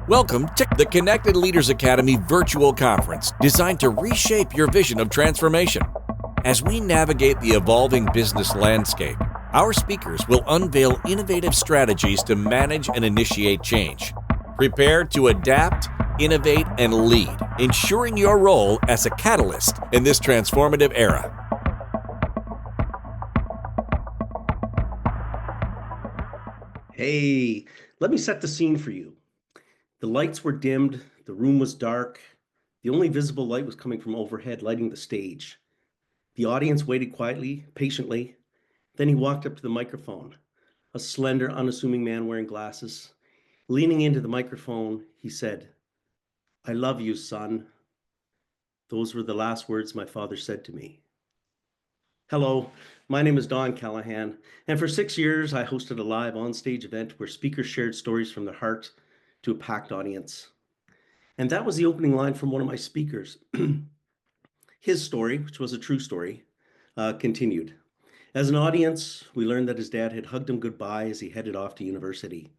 Welcome to the Connected Leaders Academy virtual conference designed to reshape your vision of transformation. As we navigate the evolving business landscape, our speakers will unveil innovative strategies to manage and initiate change. Prepare to adapt, innovate, and lead, ensuring your role as a catalyst in this transformative era. Hey, let me set the scene for you. The lights were dimmed, the room was dark. The only visible light was coming from overhead, lighting the stage. The audience waited quietly, patiently. Then he walked up to the microphone, a slender, unassuming man wearing glasses. Leaning into the microphone, he said, "I love you, son." Those were the last words my father said to me. Hello, my name is Callahan, and for 6 years I hosted a live on-stage event where speakers shared stories from their heart to a packed audience. And that was the opening line from one of my speakers. His story, which was a true story, continued. As an audience, we learned that his dad had hugged him goodbye as he headed off to university.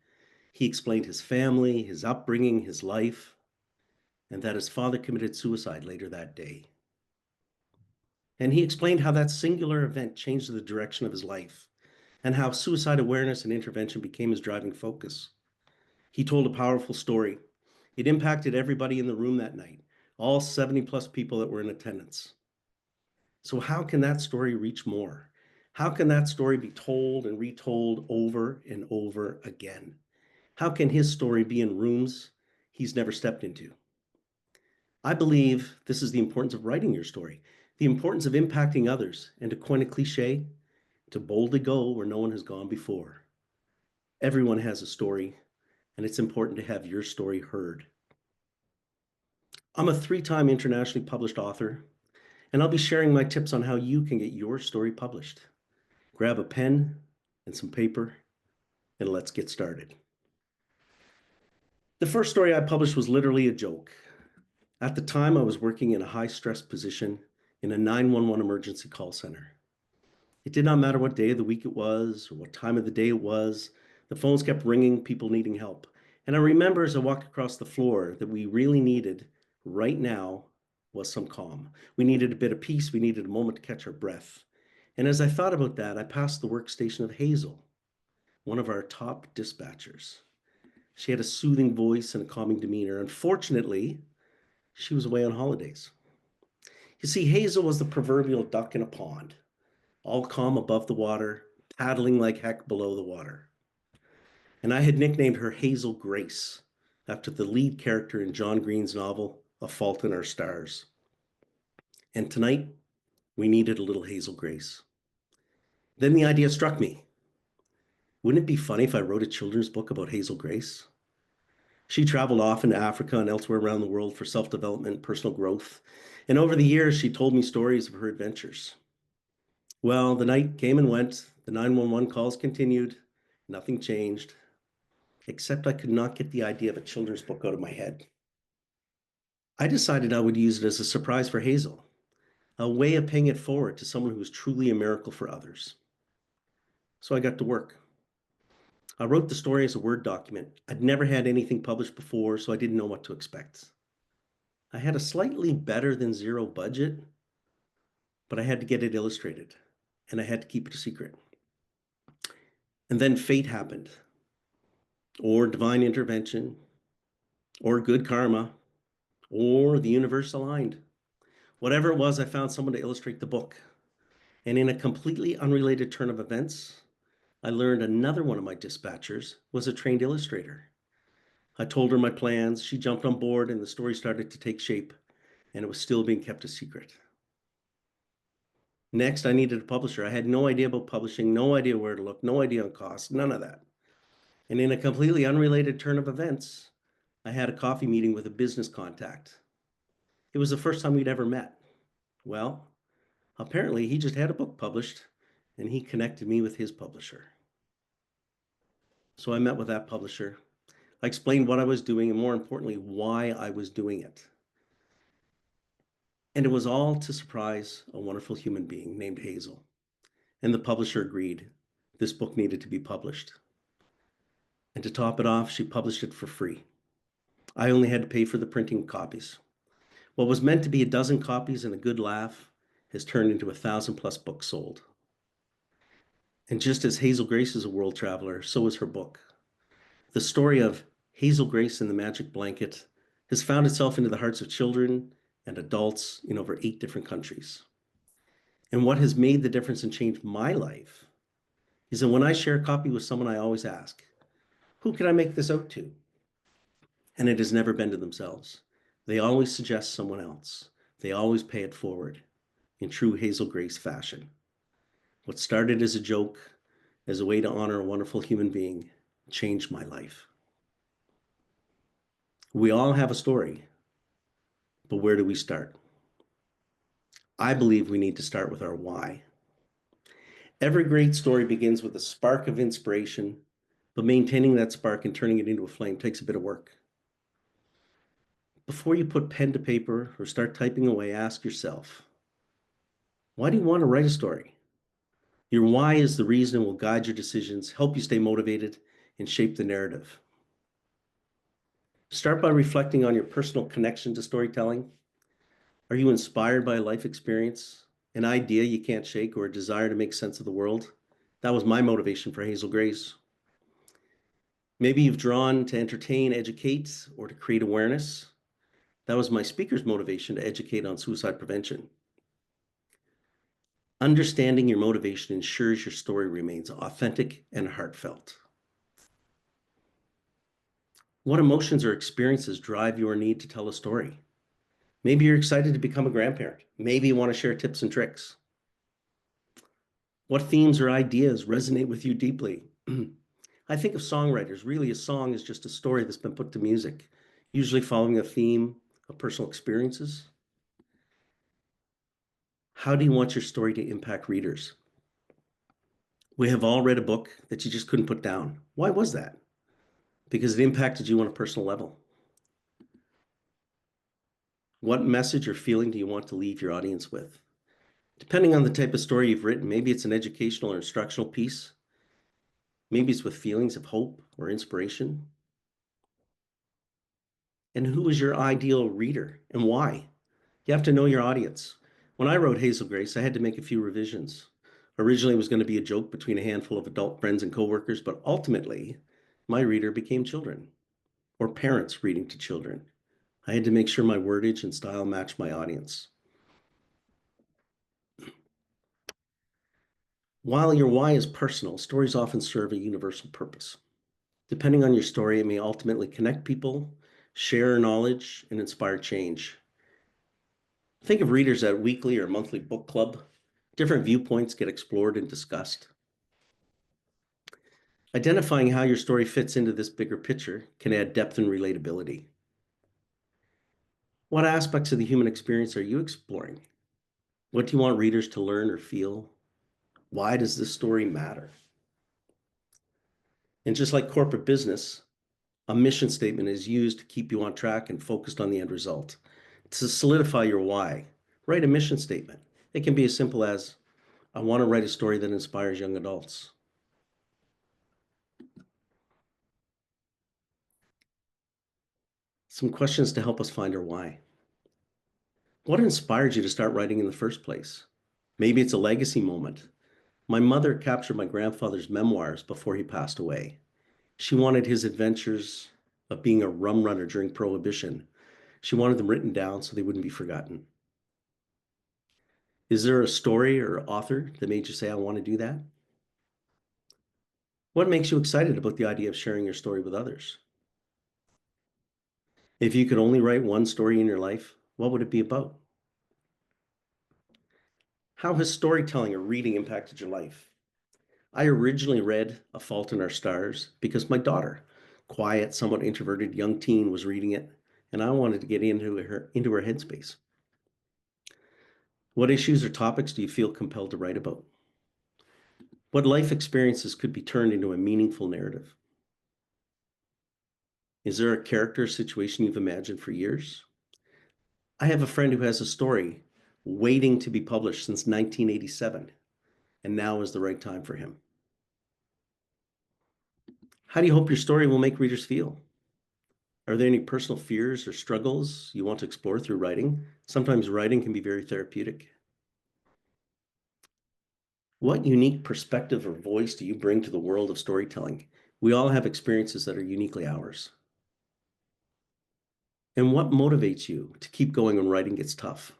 He explained his family, his upbringing, his life, and that his father committed suicide later that day. And he explained how that singular event changed the direction of his life and how suicide awareness and intervention became his driving focus. He told a powerful story. It impacted everybody in the room that night, all 70 plus people that were in attendance. So how can that story reach more? How can that story be told and retold over and over again? How can his story be in rooms he's never stepped into? I believe this is the importance of writing your story, the importance of impacting others, and to coin a cliche, to boldly go where no one has gone before. Everyone has a story, and it's important to have your story heard. I'm a 3-time internationally published author, and I'll be sharing my tips on how you can get your story published. Grab a pen and some paper, and let's get started. The first story I published was literally a joke. At the time, I was working in a high-stress position in a 911 emergency call center. It did not matter what day of the week it was or what time of the day it was. The phones kept ringing, people needing help. And I remember as I walked across the floor that we really needed right now was some calm. We needed a bit of peace. We needed a moment to catch our breath. And as I thought about that, I passed the workstation of Hazel, one of our top dispatchers. She had a soothing voice and a calming demeanor. Unfortunately, she was away on holidays. You see, Hazel was the proverbial duck in a pond, all calm above the water, paddling like heck below the water. And I had nicknamed her Hazel Grace, after the lead character in John Green's novel, A Fault in Our Stars. And tonight, we needed a little Hazel Grace. Then the idea struck me. Wouldn't it be funny if I wrote a children's book about Hazel Grace? She traveled off into Africa and elsewhere around the world for self-development, personal growth. And over the years, she told me stories of her adventures. Well, the night came and went. The 911 calls continued. Nothing changed, except I could not get the idea of a children's book out of my head. I decided I would use it as a surprise for Hazel, a way of paying it forward to someone who was truly a miracle for others. So I got to work. I wrote the story as a Word document. I'd never had anything published before, so I didn't know what to expect. I had a slightly better than zero budget, but I had to get it illustrated, and I had to keep it a secret. And then fate happened, or divine intervention, or good karma, or the universe aligned. Whatever it was, I found someone to illustrate the book. And in a completely unrelated turn of events, I learned another one of my dispatchers was a trained illustrator. I told her my plans, she jumped on board, and the story started to take shape, and it was still being kept a secret. Next, I needed a publisher. I had no idea about publishing, no idea where to look, no idea on cost, none of that. And in a completely unrelated turn of events, I had a coffee meeting with a business contact. It was the first time we'd ever met. Well, apparently he just had a book published, and he connected me with his publisher. So I met with that publisher. I explained what I was doing, and more importantly, why I was doing it. And it was all to surprise a wonderful human being named Hazel. And the publisher agreed this book needed to be published. And to top it off, she published it for free. I only had to pay for the printing copies. What was meant to be a dozen copies and a good laugh has turned into 1,000+ books sold. And just as Hazel Grace is a world traveler, so is her book. The story of Hazel Grace and the Magic Blanket has found itself into the hearts of children and adults in over 8 different countries. And what has made the difference and changed my life is that when I share a copy with someone, I always ask, who can I make this out to? And it has never been to themselves. They always suggest someone else. They always pay it forward in true Hazel Grace fashion. What started as a joke, as a way to honor a wonderful human being, changed my life. We all have a story, but where do we start? I believe we need to start with our why. Every great story begins with a spark of inspiration, but maintaining that spark and turning it into a flame takes a bit of work. Before you put pen to paper or start typing away, ask yourself, why do you want to write a story? Your why is the reason and will guide your decisions, help you stay motivated, and shape the narrative. Start by reflecting on your personal connection to storytelling. Are you inspired by a life experience, an idea you can't shake, or a desire to make sense of the world? That was my motivation for Hazel Grace. Maybe you've drawn to entertain, educate, or to create awareness. That was my speaker's motivation to educate on suicide prevention. Understanding your motivation ensures your story remains authentic and heartfelt. What emotions or experiences drive your need to tell a story? Maybe you're excited to become a grandparent. Maybe you want to share tips and tricks. What themes or ideas resonate with you deeply? I think of songwriters. Really, a song is just a story that's been put to music, usually following a theme of personal experiences. How do you want your story to impact readers? We have all read a book that you just couldn't put down. Why was that? Because it impacted you on a personal level. What message or feeling do you want to leave your audience with? Depending on the type of story you've written, maybe it's an educational or instructional piece. Maybe it's with feelings of hope or inspiration. And who is your ideal reader and why? You have to know your audience. When I wrote Hazel Grace, I had to make a few revisions. Originally, it was going to be a joke between a handful of adult friends and coworkers, but ultimately, my reader became children or parents reading to children. I had to make sure my wordage and style matched my audience. While your why is personal, stories often serve a universal purpose. Depending on your story, it may ultimately connect people, share knowledge, and inspire change. Think of readers at weekly or monthly book club. Different viewpoints get explored and discussed. Identifying how your story fits into this bigger picture can add depth and relatability. What aspects of the human experience are you exploring? What do you want readers to learn or feel? Why does this story matter? And just like corporate business, a mission statement is used to keep you on track and focused on the end result. To solidify your why, write a mission statement. It can be as simple as, I want to write a story that inspires young adults. Some questions to help us find our why. What inspired you to start writing in the first place? Maybe it's a legacy moment. My mother captured my grandfather's memoirs before he passed away. She wanted his adventures of being a rum runner during Prohibition. She wanted them written down so they wouldn't be forgotten. Is there a story or author that made you say, I want to do that? What makes you excited about the idea of sharing your story with others? If you could only write one story in your life, what would it be about? How has storytelling or reading impacted your life? I originally read A Fault in Our Stars because my daughter, quiet, somewhat introverted young teen, was reading it, and I wanted to get into her headspace. What issues or topics do you feel compelled to write about? What life experiences could be turned into a meaningful narrative? Is there a character or situation you've imagined for years? I have a friend who has a story waiting to be published since 1987, and now is the right time for him. How do you hope your story will make readers feel? Are there any personal fears or struggles you want to explore through writing? Sometimes writing can be very therapeutic. What unique perspective or voice do you bring to the world of storytelling? We all have experiences that are uniquely ours. And what motivates you to keep going when writing gets tough?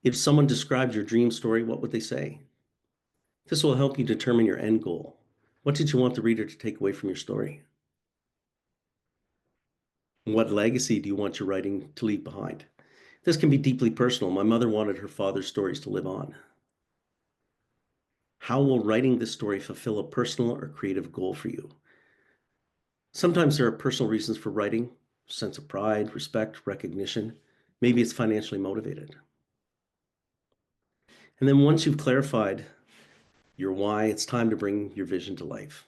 If someone described your dream story, what would they say? This will help you determine your end goal. What did you want the reader to take away from your story? What legacy do you want your writing to leave behind? This can be deeply personal. My mother wanted her father's stories to live on. How will writing this story fulfill a personal or creative goal for you? Sometimes there are personal reasons for writing, sense of pride, respect, recognition. Maybe it's financially motivated. And then once you've clarified your why, it's time to bring your vision to life.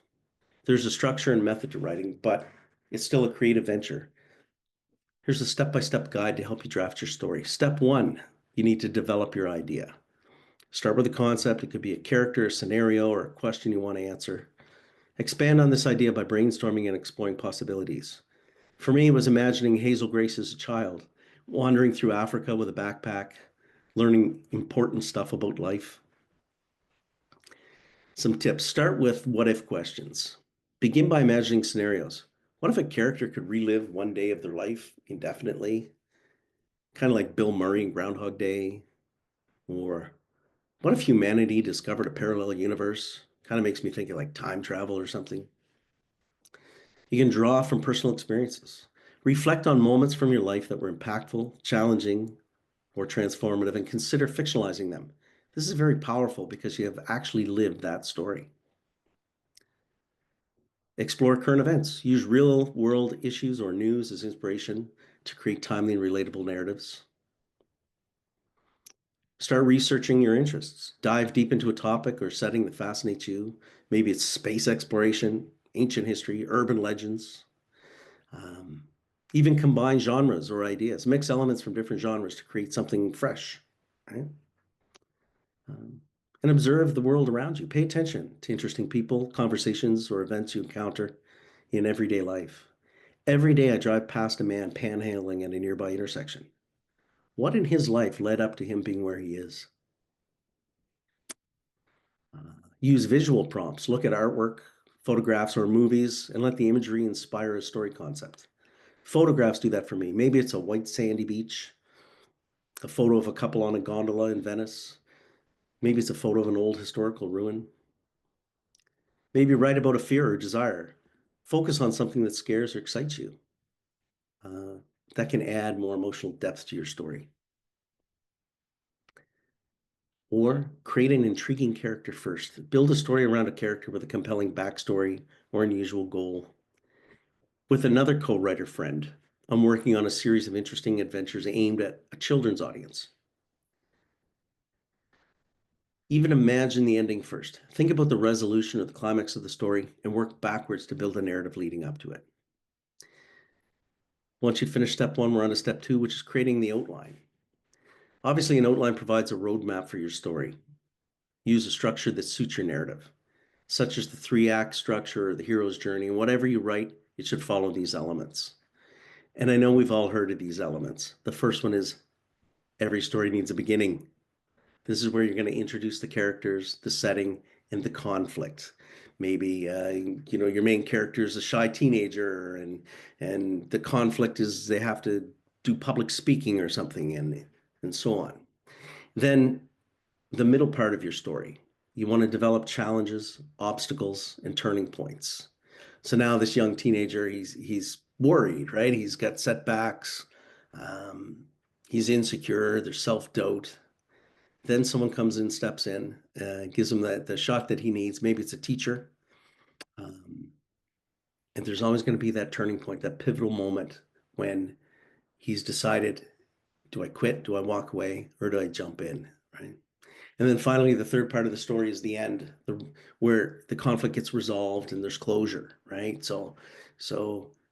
There's a structure and method to writing, but it's still a creative venture. Here's a step-by-step guide to help you draft your story. Step one, you need to develop your idea. Start with a concept. It could be a character, a scenario, or a question you want to answer. Expand on this idea by brainstorming and exploring possibilities. For me, it was imagining Hazel Grace as a child, wandering through Africa with a backpack, learning important stuff about life. Some tips. Start with what-if questions. Begin by imagining scenarios. What if a character could relive one day of their life indefinitely? Kind of like Bill Murray in Groundhog Day. Or what if humanity discovered a parallel universe? Kind of makes me think of like time travel or something. You can draw from personal experiences. Reflect on moments from your life that were impactful, challenging, or transformative, and consider fictionalizing them. This is very powerful because you have actually lived that story. Explore current events. Use real-world issues or news as inspiration to create timely and relatable narratives. Start researching your interests. Dive deep into a topic or setting that fascinates you. Maybe it's space exploration, ancient history, urban legends. Um, Even combine genres or ideas. Mix elements from different genres to create something fresh, right? Um, and observe the world around you. Pay attention to interesting people, conversations, or events you encounter in everyday life. Every day I drive past a man panhandling at a nearby intersection. What in his life led up to him being where he is? Use visual prompts. Look at artwork, photographs, or movies, and let the imagery inspire a story concept. Photographs do that for me. Maybe it's a white sandy beach, a photo of a couple on a gondola in Venice. Maybe it's a photo of an old historical ruin. Maybe write about a fear or desire. Focus on something that scares or excites you. Uh, that can add more emotional depth to your story. Or create an intriguing character first. Build a story around a character with a compelling backstory or unusual goal. With another co-writer friend, I'm working on a series of interesting adventures aimed at a children's audience. Even imagine the ending first. Think about the resolution or the climax of the story and work backwards to build a narrative leading up to it. Once you finish step one, we're on to step two, which is creating the outline. Obviously, an outline provides a roadmap for your story. Use a structure that suits your narrative, such as the three-act structure or the hero's journey. Whatever you write, it should follow these elements. And I know we've all heard of these elements. The first one is every story needs a beginning. This is where you're going to introduce the characters, the setting, and the conflict. Maybe your main character is a shy teenager, and the conflict is they have to do public speaking or something, and so on. Then the middle part of your story, you want to develop challenges, obstacles, and turning points. So now this young teenager, he's worried, right? He's got setbacks. Um, he's insecure. There's self-doubt. Then someone comes in, steps in, gives him the shot that he needs. Maybe it's a teacher. Um, and there's always going to be that turning point, that pivotal moment when he's decided, do I quit? Do I walk away? Or do I jump in? Right. And then finally, the third part of the story is the end, where the conflict gets resolved and there's closure, right? So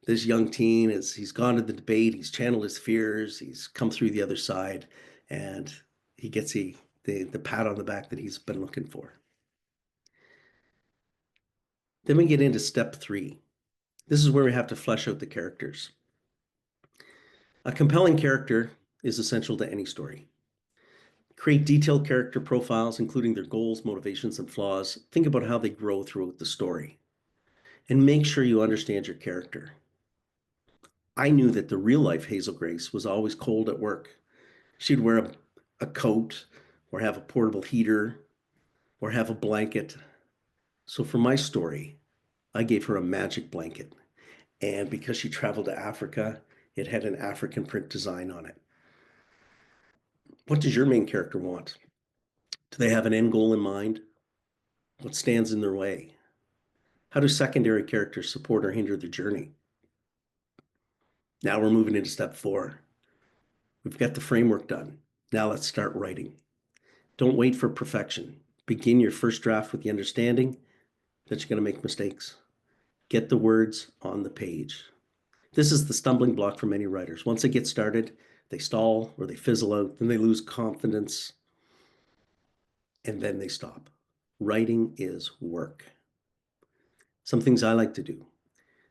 this young teen he's gone to the debate, he's channeled his fears, he's come through the other side, and he gets the pat on the back that he's been looking for. Then we get into step three. This is where we have to flesh out the characters. A compelling character is essential to any story. Create detailed character profiles, including their goals, motivations, and flaws. Think about how they grow throughout the story. And make sure you understand your character. I knew that the real life Hazel Grace was always cold at work. She'd wear a coat or have a portable heater or have a blanket. So for my story, I gave her a magic blanket. And because she traveled to Africa, it had an African print design on it. What does your main character want? Do they have an end goal in mind? What stands in their way? How do secondary characters support or hinder the journey? Now we're moving into step 4. We've got the framework done. Now let's start writing. Don't wait for perfection. Begin your first draft with the understanding that you're going to make mistakes. Get the words on the page. This is the stumbling block for many writers. Once they get started, they stall or they fizzle out, then they lose confidence, and then they stop. Writing is work. Some things I like to do.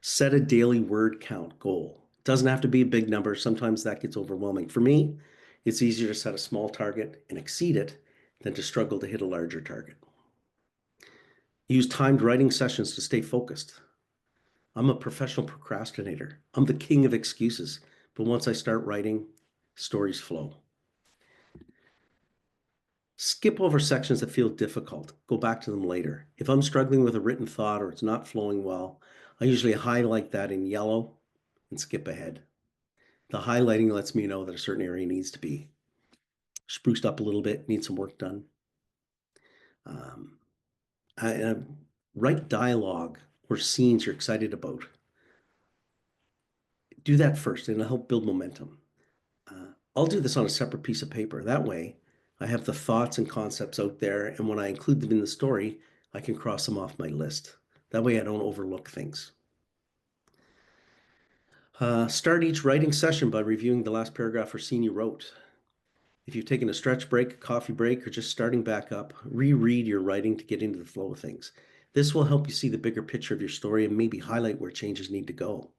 Set a daily word count goal. It doesn't have to be a big number. Sometimes that gets overwhelming. For me, it's easier to set a small target and exceed it than to struggle to hit a larger target. Use timed writing sessions to stay focused. I'm a professional procrastinator. I'm the king of excuses. But once I start writing, stories flow. Skip over sections that feel difficult. Go back to them later. If I'm struggling with a written thought or it's not flowing well, I usually highlight that in yellow and skip ahead. The highlighting lets me know that a certain area needs to be spruced up a little bit, needs some work done. I write dialogue or scenes you're excited about. Do that first, and it'll help build momentum. I'll do this on a separate piece of paper. That way, I have the thoughts and concepts out there, and when I include them in the story, I can cross them off my list. That way I don't overlook things. Start each writing session by reviewing the last paragraph or scene you wrote. If you've taken a stretch break, a coffee break, or just starting back up, reread your writing to get into the flow of things. This will help you see the bigger picture of your story and maybe highlight where changes need to go.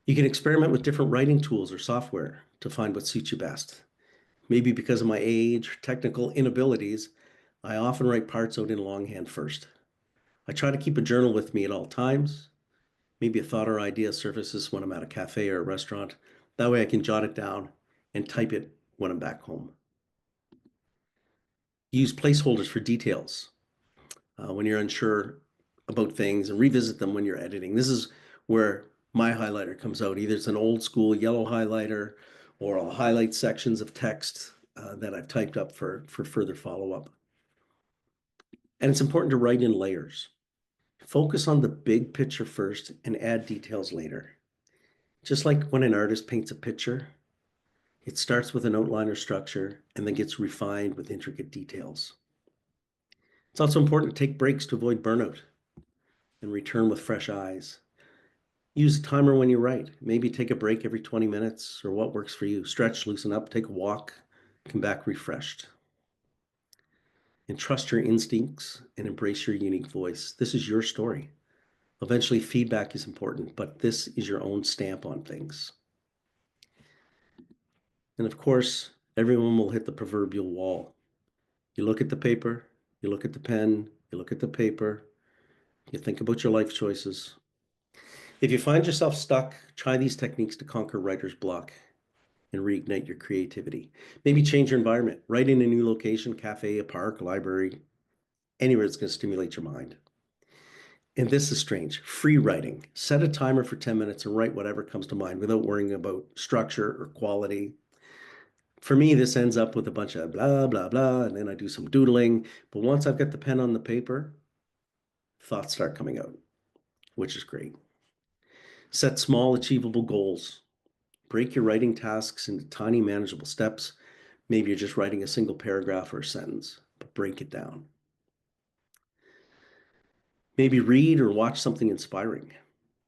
You can experiment with different writing tools or software to find what suits you best. Maybe because of my age, technical inabilities, I often write parts out in longhand first. I try to keep a journal with me at all times. Maybe a thought or idea surfaces when I'm at a cafe or a restaurant. That way I can jot it down and type it when I'm back home. Use placeholders for details when you're unsure about things, and revisit them when you're editing. This is where my highlighter comes out. Either it's an old school yellow highlighter or I'll highlight sections of text that I've typed up for further follow-up. And it's important to write in layers. Focus on the big picture first and add details later. Just like when an artist paints a picture, it starts with an outline or structure and then gets refined with intricate details. It's also important to take breaks to avoid burnout and return with fresh eyes. Use a timer when you write. Maybe take a break every 20 minutes or what works for you. Stretch, loosen up, take a walk, come back refreshed. And trust your instincts and embrace your unique voice. This is your story. Eventually, feedback is important, but this is your own stamp on things. And of course, everyone will hit the proverbial wall. You look at the paper, you look at the pen, you look at the paper, you think about your life choices. If you find yourself stuck, try these techniques to conquer writer's block and reignite your creativity. Maybe change your environment. Write in a new location, cafe, a park, a library, anywhere that's going to stimulate your mind. And this is strange. Free writing. Set a timer for 10 minutes and write whatever comes to mind without worrying about structure or quality. For me, this ends up with a bunch of blah, blah, blah, and then I do some doodling. But once I've got the pen on the paper, thoughts start coming out, which is great. Set small, achievable goals. Break your writing tasks into tiny, manageable steps. Maybe you're just writing a single paragraph or a sentence, but break it down. Maybe read or watch something inspiring.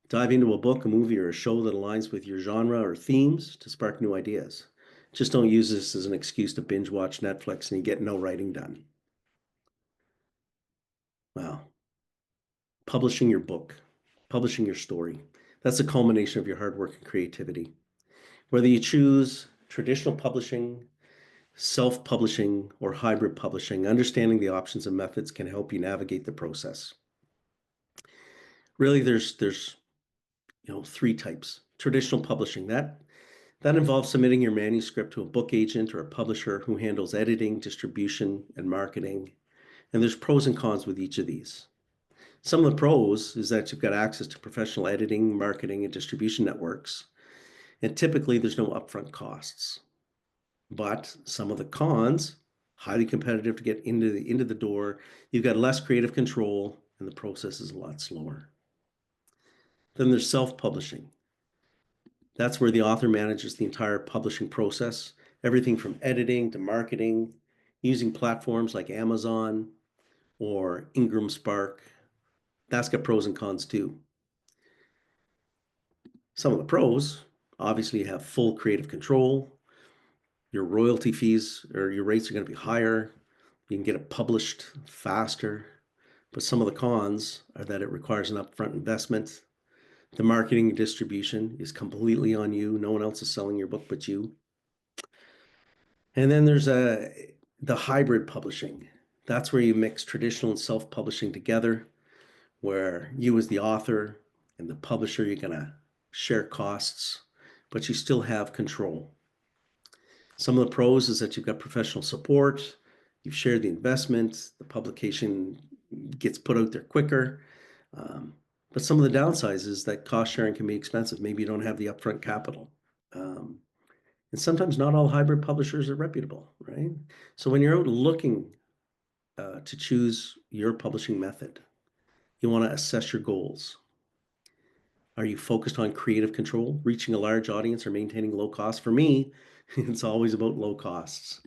Dive into a book, a movie, or a show that aligns with your genre or themes to spark new ideas. Just don't use this as an excuse to binge watch Netflix and you get no writing done. Wow. Publishing your book. publishing your story. That's a culmination of your hard work and creativity. Whether you choose traditional publishing, self-publishing, or hybrid publishing, understanding the options and methods can help you navigate the process. Really, there's three types. Traditional publishing, that involves submitting your manuscript to a book agent or a publisher who handles editing, distribution, and marketing. And there's pros and cons with each of these. Some of the pros is that you've got access to professional editing, marketing, and distribution networks. And typically there's no upfront costs. But some of the cons, highly competitive to get into the door. You've got less creative control and the process is a lot slower. Then there's self-publishing. That's where the author manages the entire publishing process, everything from editing to marketing, using platforms like Amazon or Ingram Spark. That's got pros and cons too. Some of the pros, obviously you have full creative control. Your royalty fees or your rates are going to be higher. You can get it published faster. But some of the cons are that it requires an upfront investment. The marketing and distribution is completely on you. No one else is selling your book but you. And then there's the hybrid publishing. That's where you mix traditional and self-publishing together, where you as the author and the publisher, you're going to share costs, but you still have control. Some of the pros is that you've got professional support, you've shared the investment, the publication gets put out there quicker. But some of the downsides is that cost sharing can be expensive. Maybe you don't have the upfront capital. And sometimes not all hybrid publishers are reputable, right? So when you're out looking to choose your publishing method, you want to assess your goals. Are you focused on creative control, reaching a large audience, or maintaining low costs? For me, it's always about low costs.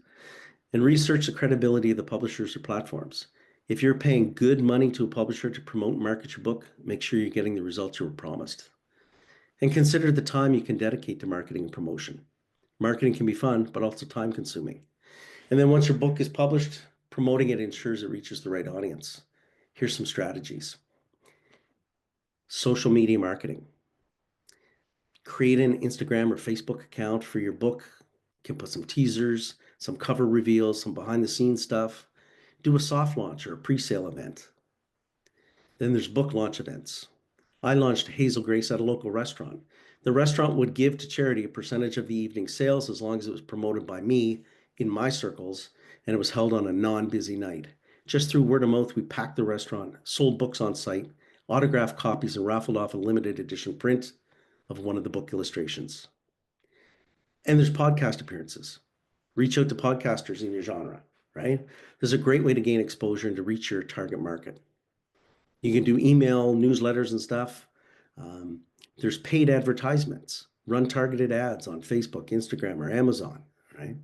And research the credibility of the publishers or platforms. If you're paying good money to a publisher to promote and market your book, make sure you're getting the results you were promised. And consider the time you can dedicate to marketing and promotion. Marketing can be fun, but also time consuming. And then once your book is published, promoting it ensures it reaches the right audience. Here's some strategies. Social media marketing. Create an Instagram or Facebook account for your book. You can put some teasers, some cover reveals, some behind the scenes stuff. Do a soft launch or a pre-sale event. Then there's book launch events. I launched Hazel Grace at a local restaurant. The restaurant would give to charity a percentage of the evening sales as long as it was promoted by me in my circles, and it was held on a non-busy night. Just through word of mouth, we packed the restaurant, sold books on site, autographed copies, and raffled off a limited edition print of one of the book illustrations. And there's podcast appearances. Reach out to podcasters in your genre, right? This is a great way to gain exposure and to reach your target market. You can do email, newsletters, and stuff. There's paid advertisements. Run targeted ads on Facebook, Instagram, or Amazon, right?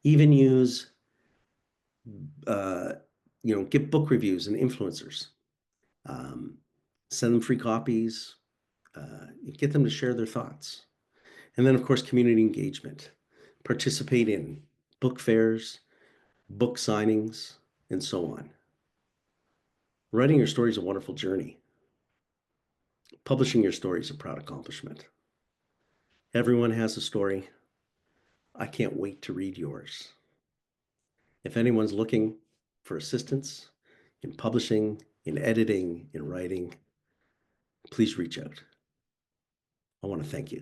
Even use, get book reviews and influencers. Send them free copies. Get them to share their thoughts. And then, of course, community engagement. Participate in book fairs, book signings, and so on. Writing your story is a wonderful journey. Publishing your story is a proud accomplishment. Everyone has a story. I can't wait to read yours. If anyone's looking for assistance in publishing, in editing, in writing, please reach out. I want to thank you.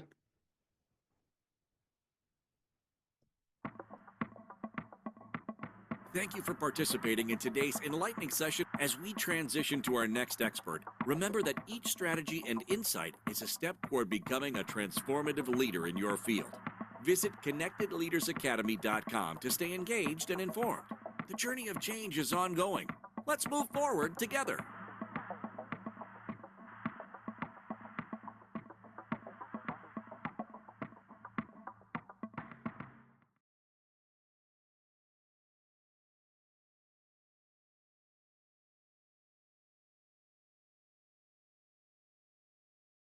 Thank you for participating in today's enlightening session. As we transition to our next expert, remember that each strategy and insight is a step toward becoming a transformative leader in your field. Visit connectedleadersacademy.com to stay engaged and informed. The journey of change is ongoing. Let's move forward together.